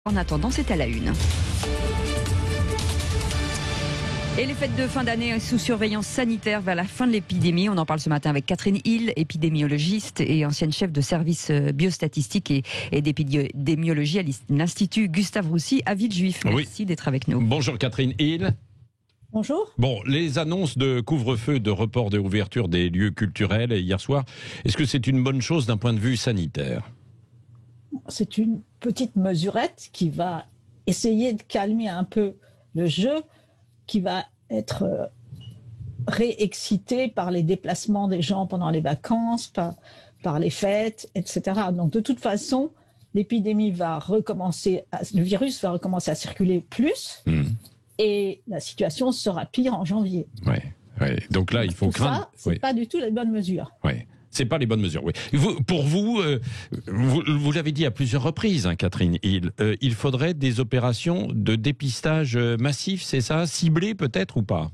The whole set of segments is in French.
En attendant, c'est à la une. Et les fêtes de fin d'année sous surveillance sanitaire vers la fin de l'épidémie. On en parle ce matin avec Catherine Hill, épidémiologiste et ancienne chef de service biostatistique et d'épidémiologie à l'Institut Gustave Roussy à Villejuif. Merci d'être avec nous. Bonjour Catherine Hill. Bonjour. Bon, les annonces de couvre-feu, de report de ouverture des lieux culturels hier soir, est-ce que c'est une bonne chose d'un point de vue sanitaire ? C'est une petite mesurette qui va essayer de calmer un peu le jeu, qui va être réexcité par les déplacements des gens pendant les vacances, par les fêtes, etc. Donc de toute façon, l'épidémie va recommencer, le virus va recommencer à circuler plus, et la situation sera pire en janvier. Ouais. Donc là, il faut craindre. Ça, c'est pas du tout la bonne mesure. Ouais. C'est pas les bonnes mesures, oui. Pour vous, vous l'avez dit à plusieurs reprises, hein, Catherine Hill, il faudrait des opérations de dépistage massif, c'est ça ? Ciblées peut-être ou pas ?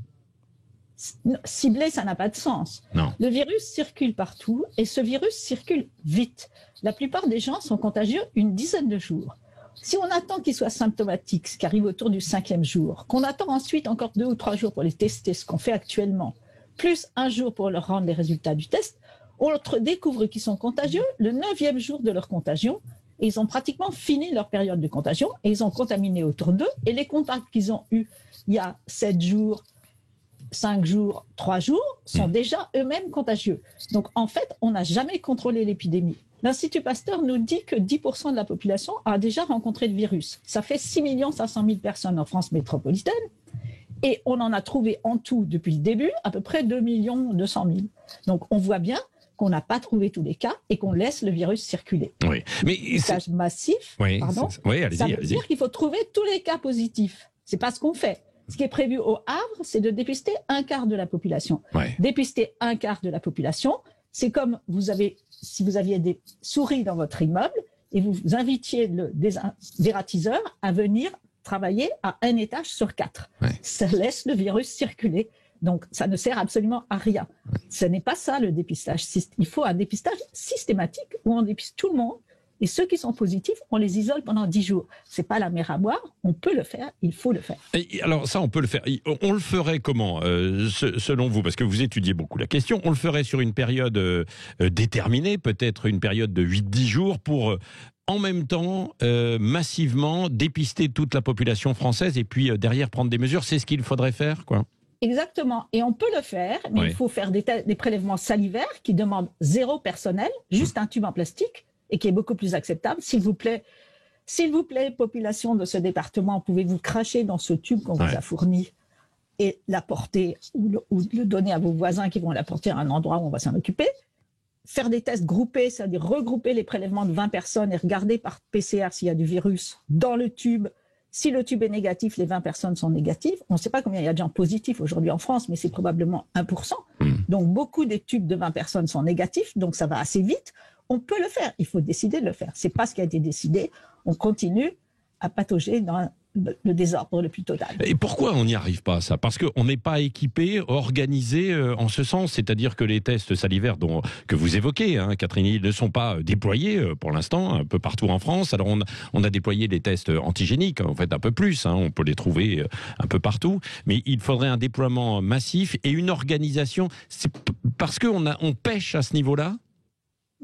Ciblé, ça n'a pas de sens. Non. Le virus circule partout et ce virus circule vite. La plupart des gens sont contagieux une dizaine de jours. Si on attend qu'ils soient symptomatiques, ce qui arrive autour du 5e jour, qu'on attend ensuite encore 2 ou 3 jours pour les tester, ce qu'on fait actuellement, plus 1 jour pour leur rendre les résultats du test, on découvre qu'ils sont contagieux le 9e jour de leur contagion et ils ont pratiquement fini leur période de contagion et ils ont contaminé autour d'eux et les contacts qu'ils ont eus il y a 7 jours, 5 jours, 3 jours sont déjà eux-mêmes contagieux. Donc en fait, on n'a jamais contrôlé l'épidémie. L'Institut Pasteur nous dit que 10% de la population a déjà rencontré le virus. Ça fait 6 500 000 personnes en France métropolitaine. Et on en a trouvé en tout, depuis le début, à peu près 2 200 000. Donc on voit bien qu'on n'a pas trouvé tous les cas et qu'on laisse le virus circuler. Oui. Mais dépistage massif, ça veut dire qu'il faut trouver tous les cas positifs. C'est pas ce qu'on fait. Ce qui est prévu au Havre, c'est de dépister 1/4 de la population. Dépister 1/4 de la population, c'est comme si vous aviez des souris dans votre immeuble et vous invitiez le dératiseur à venir travailler à 1 étage sur 4. Ça laisse le virus circuler. Donc, ça ne sert absolument à rien. Ce n'est pas ça le dépistage. Il faut un dépistage systématique où on dépiste tout le monde et ceux qui sont positifs, on les isole pendant 10 jours. C'est pas la mer à boire, on peut le faire, il faut le faire. Et alors ça, on peut le faire. On le ferait comment, selon vous ? Parce que vous étudiez beaucoup la question. On le ferait sur une période déterminée, peut-être une période de 8-10 jours pour... en même temps, massivement dépister toute la population française et puis derrière prendre des mesures. C'est ce qu'il faudrait faire, quoi. Exactement. Et on peut le faire, mais il faut faire des prélèvements salivaires qui demandent 0 personnel, juste un tube en plastique, et qui est beaucoup plus acceptable. S'il vous plaît, population de ce département, pouvez-vous cracher dans ce tube qu'on vous a fourni et l'apporter ou le donner à vos voisins qui vont l'apporter à un endroit où on va s'en occuper. Faire des tests groupés, c'est-à-dire regrouper les prélèvements de 20 personnes et regarder par PCR s'il y a du virus dans le tube. Si le tube est négatif, les 20 personnes sont négatives. On ne sait pas combien il y a de gens positifs aujourd'hui en France, mais c'est probablement 1%. Donc beaucoup des tubes de 20 personnes sont négatifs, donc ça va assez vite. On peut le faire, il faut décider de le faire. Ce n'est pas ce qui a été décidé. On continue à patauger dans le désordre le plus total. Et pourquoi on n'y arrive pas, ça ? Parce qu'on n'est pas équipé, organisé en ce sens, c'est-à-dire que les tests salivaires que vous évoquez, hein, Catherine Hill, ne sont pas déployés pour l'instant un peu partout en France. Alors on a déployé des tests antigéniques, en fait un peu plus, hein, on peut les trouver un peu partout, mais il faudrait un déploiement massif et une organisation. C'est parce qu'on pêche à ce niveau-là ?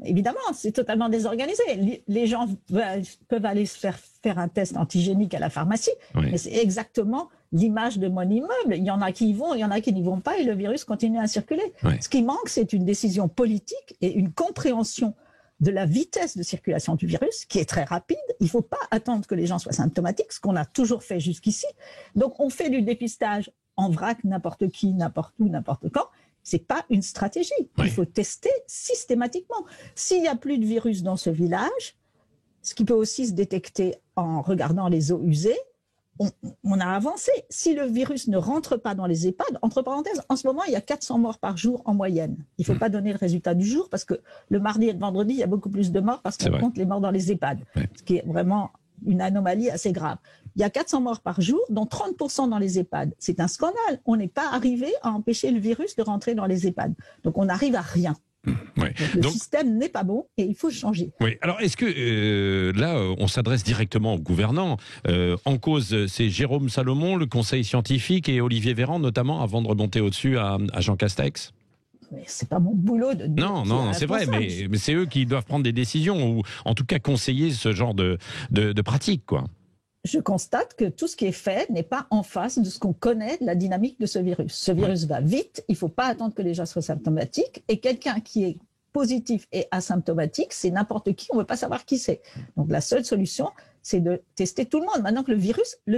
Évidemment, c'est totalement désorganisé. Les gens peuvent aller se faire un test antigénique à la pharmacie, mais c'est exactement l'image de mon immeuble. Il y en a qui y vont, il y en a qui n'y vont pas, et le virus continue à circuler. Ce qui manque, c'est une décision politique et une compréhension de la vitesse de circulation du virus, qui est très rapide. Il ne faut pas attendre que les gens soient symptomatiques, ce qu'on a toujours fait jusqu'ici. Donc on fait du dépistage en vrac, n'importe qui, n'importe où, n'importe quand. C'est pas une stratégie. Il faut tester systématiquement. S'il n'y a plus de virus dans ce village, ce qui peut aussi se détecter en regardant les eaux usées, on a avancé. Si le virus ne rentre pas dans les EHPAD, entre parenthèses, en ce moment, il y a 400 morts par jour en moyenne. Il ne faut pas donner le résultat du jour parce que le mardi et le vendredi, il y a beaucoup plus de morts parce qu'on compte les morts dans les EHPAD, ce qui est vraiment une anomalie assez grave. Il y a 400 morts par jour, dont 30% dans les EHPAD. C'est un scandale. On n'est pas arrivé à empêcher le virus de rentrer dans les EHPAD. Donc on n'arrive à rien. Ouais. Le système n'est pas bon et il faut changer. Oui. Alors, est-ce que là, on s'adresse directement aux gouvernants en cause, c'est Jérôme Salomon, le Conseil scientifique, et Olivier Véran, notamment, avant de remonter au-dessus à Jean Castex? Mais c'est pas mon boulot de dire. Non, c'est vrai, mais c'est eux qui doivent prendre des décisions ou, en tout cas, conseiller ce genre de pratique, quoi. Je constate que tout ce qui est fait n'est pas en face de ce qu'on connaît de la dynamique de ce virus. Ce virus va vite, il ne faut pas attendre que les gens soient symptomatiques. Et quelqu'un qui est positif et asymptomatique, c'est n'importe qui, on ne veut pas savoir qui c'est. Donc la seule solution, c'est de tester tout le monde. Maintenant que le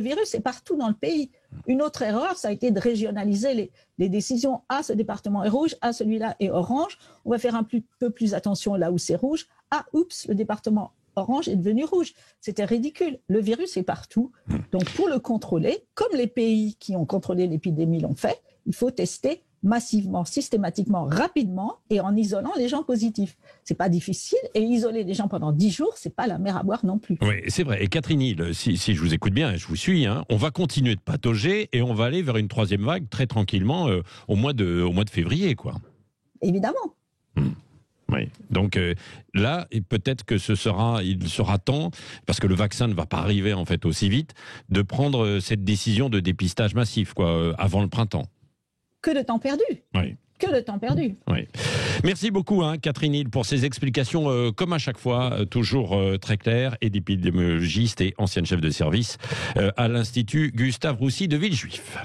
virus est partout dans le pays. Une autre erreur, ça a été de régionaliser les décisions. Ah, ce département est rouge, ah, celui-là est orange. On va faire un peu plus attention là où c'est rouge. Ah, oups, le département orange est devenu rouge. C'était ridicule. Le virus est partout. Donc, pour le contrôler, comme les pays qui ont contrôlé l'épidémie l'ont fait, il faut tester massivement, systématiquement, rapidement et en isolant les gens positifs. C'est pas difficile et isoler les gens pendant 10 jours, c'est pas la mer à boire non plus. Oui, c'est vrai. Et Catherine Hill, si je vous écoute bien, je vous suis, hein, on va continuer de patauger et on va aller vers une troisième vague très tranquillement au mois de février, quoi. Évidemment. Oui. Donc là, peut-être que il sera temps, parce que le vaccin ne va pas arriver en fait aussi vite, de prendre cette décision de dépistage massif, quoi, avant le printemps. Que de temps perdu. Oui. Que de temps perdu. Oui. Merci beaucoup, Catherine Hill, pour ces explications, comme à chaque fois, toujours très claires, et d'épidémiologiste et ancienne chef de service à l'Institut Gustave Roussy de Villejuif.